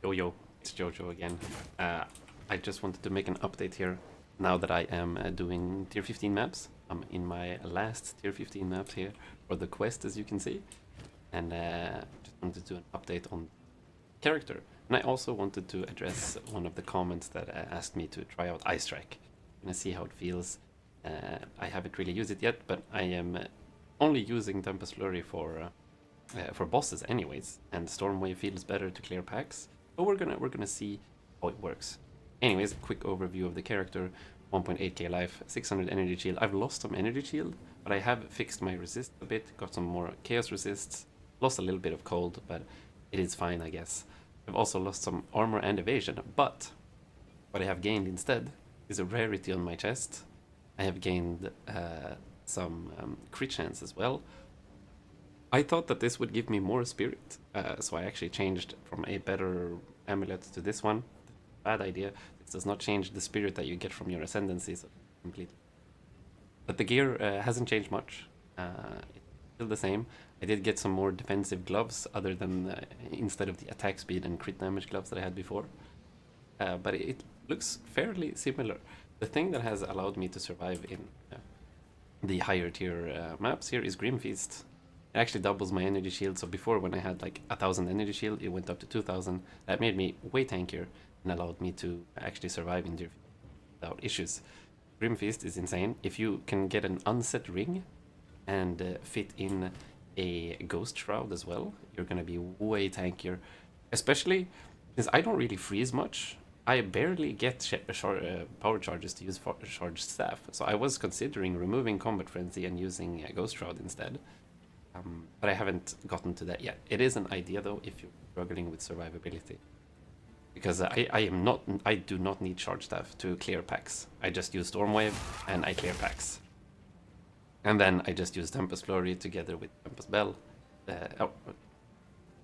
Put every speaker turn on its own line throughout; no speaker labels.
Yo yo, it's Jojo again. I just wanted to make an update here now that I am doing tier 15 maps. I'm in my last tier 15 maps here for the quest, as you can see, and just wanted to do an update on character. And I also wanted to address one of the comments that asked me to try out Ice Strike. I'm gonna see how it feels. I haven't really used it yet, but I am only using Tempest Flurry for bosses anyways, and Stormwave feels better to clear packs. But we're gonna see how it works. Anyways, quick overview of the character: 1.8k life, 600 energy shield. I've lost some energy shield, but I have fixed my resist a bit, got some more chaos resists, lost a little bit of cold, but it is fine, I guess. I've also lost some armor and evasion, but what I have gained instead is a rarity on my chest. I have gained some crit chance as well. I thought that this would give me more spirit, so I actually changed from a better amulet to this one. Bad idea. This does not change the spirit that you get from your ascendancy, so completely. But the gear hasn't changed much. It's still the same. I did get some more defensive gloves, other than instead of the attack speed and crit damage gloves that I had before. But it looks fairly similar. The thing that has allowed me to survive in the higher tier maps here is Grim Feast. It actually doubles my energy shield, so before, when I had like 1000 energy shield, it went up to 2000. That made me way tankier and allowed me to actually survive in tier without issues. Grim Feast is insane. If you can get an unset ring and fit in a Ghost Shroud as well, you're gonna be way tankier. Especially since I don't really freeze much. I barely get power charges to use Charged Staff, so I was considering removing Combat Frenzy and using Ghost Shroud instead. But I haven't gotten to that yet. It is an idea though if you're struggling with survivability, because I do not need Charge Staff to clear packs. I just use Stormwave and I clear packs, and then I just use Tempest Flurry together with Tempest Bell.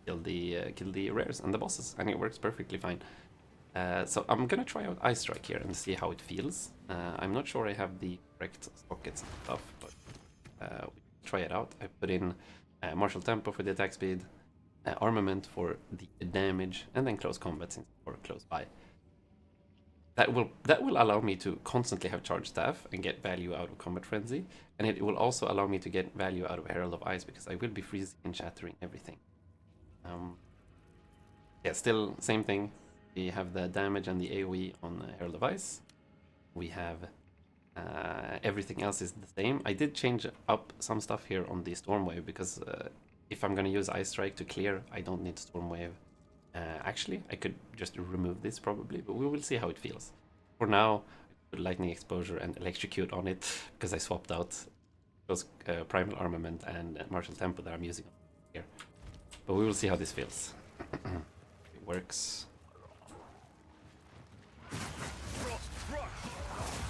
Kill the rares and the bosses, and it works perfectly fine. So I'm gonna try out Ice Strike here and see how it feels. I'm not sure I have the correct sockets and stuff, but we try it out. I put in Martial Tempo for the attack speed, Armament for the damage, and then Close Combat since we're close by. That will allow me to constantly have Charge Staff and get value out of Combat Frenzy, and it will also allow me to get value out of Herald of Ice, because I will be freezing and shattering everything. Yeah, still same thing. We have the damage and the AoE on Herald of Ice. We have everything else is the same. I did change up some stuff here on the Stormwave, because if I'm gonna use Ice Strike to clear, I don't need Stormwave. Actually, I could just remove this probably, but we will see how it feels. For now, I put Lightning Exposure and Electrocute on it, because I swapped out those Primal Armament and Martial Tempo that I'm using here. But we will see how this feels. It works.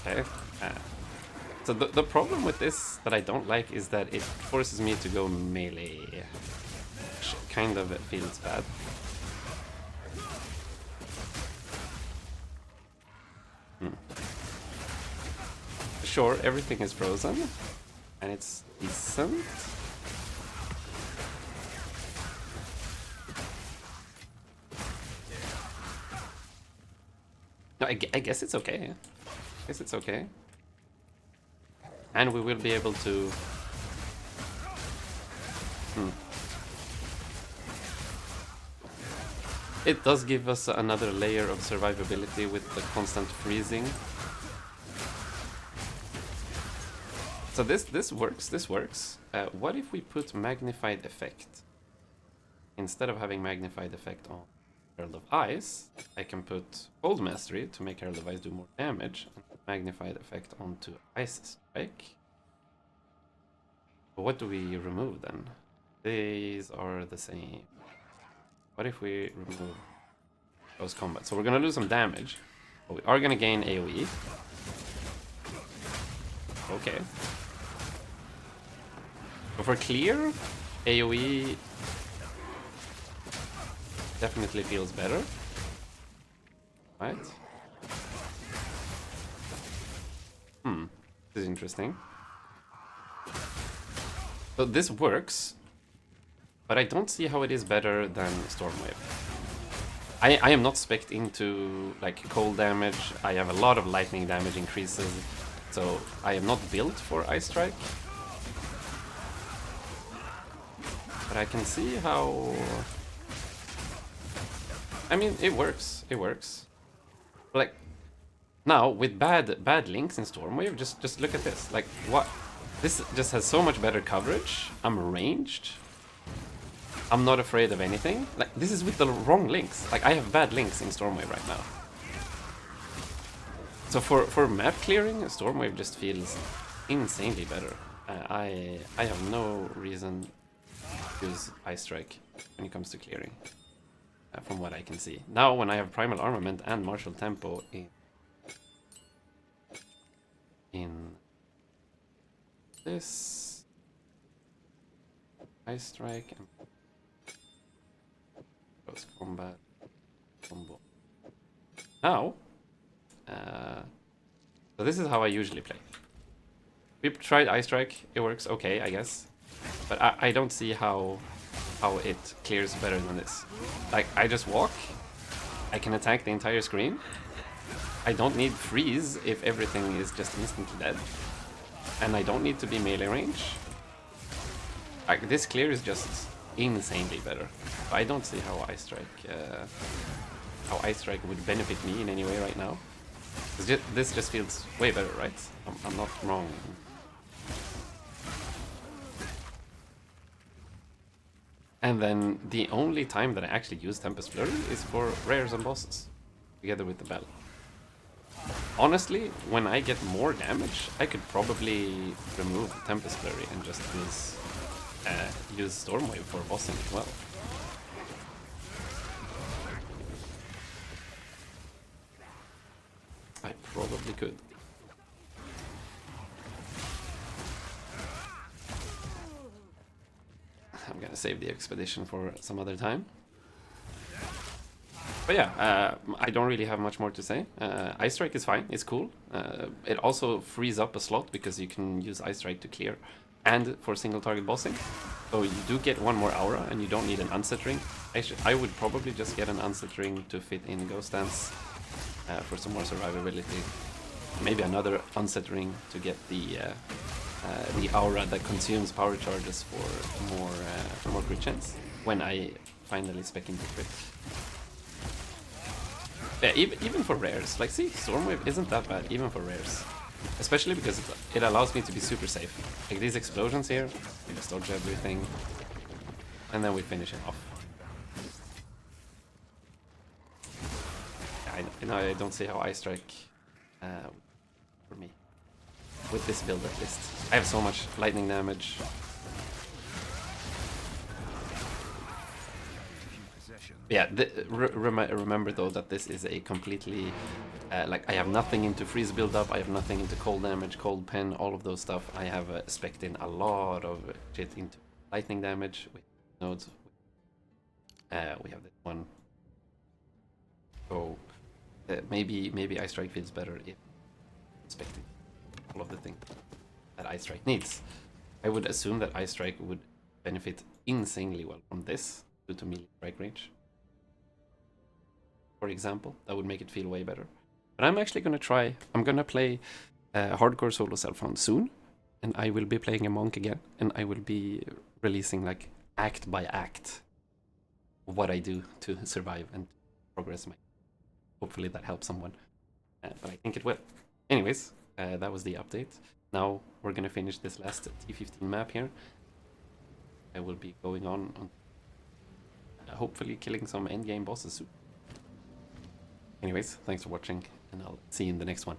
Okay. So the problem with this that I don't like is that it forces me to go melee, which kind of feels bad. Sure, everything is frozen, and it's decent. No, I guess it's okay. I guess it's okay. And we will be able to... It does give us another layer of survivability with the constant freezing. So this works. What if we put Magnified Effect? Instead of having Magnified Effect on Herald of Ice, I can put Cold Mastery to make Herald of Ice do more damage, and Magnified Effect onto Ice Strike. But what do we remove then? These are the same. What if we remove Close Combat? So we're gonna lose some damage, but we are gonna gain AoE. Okay. But for clear, AoE definitely feels better. Right? This is interesting. So this works, but I don't see how it is better than Stormwave. I am not spec'd into like cold damage. I have a lot of lightning damage increases, so I am not built for Ice Strike. But I can see how... I mean, it works. It works. Like, now, with bad links in Stormwave, just look at this. Like, what? This just has so much better coverage. I'm ranged. I'm not afraid of anything. Like, this is with the wrong links. Like, I have bad links in Stormwave right now. So for map clearing, Stormwave just feels insanely better. I have no reason to use Ice Strike when it comes to clearing, from what I can see. Now, when I have Primal Armament and Martial Tempo in this Ice Strike and close combat combo. Now, so this is how I usually play. We tried Ice Strike, it works okay, I guess. But I don't see how it clears better than this. Like, I just walk, I can attack the entire screen. I don't need freeze if everything is just instantly dead. And I don't need to be melee range. Like, this clear is just insanely better. I don't see how Ice Strike would benefit me in any way right now. This just feels way better, right? I'm not wrong. And then the only time that I actually use Tempest Flurry is for rares and bosses, together with the bell. Honestly, when I get more damage, I could probably remove Tempest Flurry and just use Stormwave for bossing as well. I probably could. I'm gonna save the expedition for some other time. But yeah, I don't really have much more to say. Ice Strike is fine, it's cool. It also frees up a slot because you can use Ice Strike to clear and for single target bossing. So you do get one more aura and you don't need an Unset Ring. Actually, I would probably just get an Unset Ring to fit in Ghost Dance for some more survivability. Maybe another Unset Ring to get the aura that consumes power charges for more crit chance when I finally spec into crit. Yeah, even for rares, like, see, Stormwave isn't that bad even for rares, especially because it allows me to be super safe. Like these explosions here, we just dodge everything, and then we finish it off. Yeah, I don't see how Ice Strike for me. With this build at least. I have so much lightning damage. Yeah, remember though that this is a completely... like, I have nothing into freeze build-up, I have nothing into cold damage, cold pen, all of those stuff. I have spec'd in a lot of shit into lightning damage with nodes. We have this one. So maybe Ice Strike feels better if spec'ing all of the things that Ice Strike needs. I would assume that Ice Strike would benefit insanely well from this due to melee strike range. For example, that would make it feel way better. But I'm actually gonna try. I'm gonna play hardcore solo self-found soon, and I will be playing a monk again, and I will be releasing like act by act what I do to survive and progress my. Hopefully that helps someone, but I think it will. Anyways, that was the update. Now we're gonna finish this last T15 map here. I will be going on hopefully killing some endgame bosses soon. Anyways, thanks for watching, and I'll see you in the next one.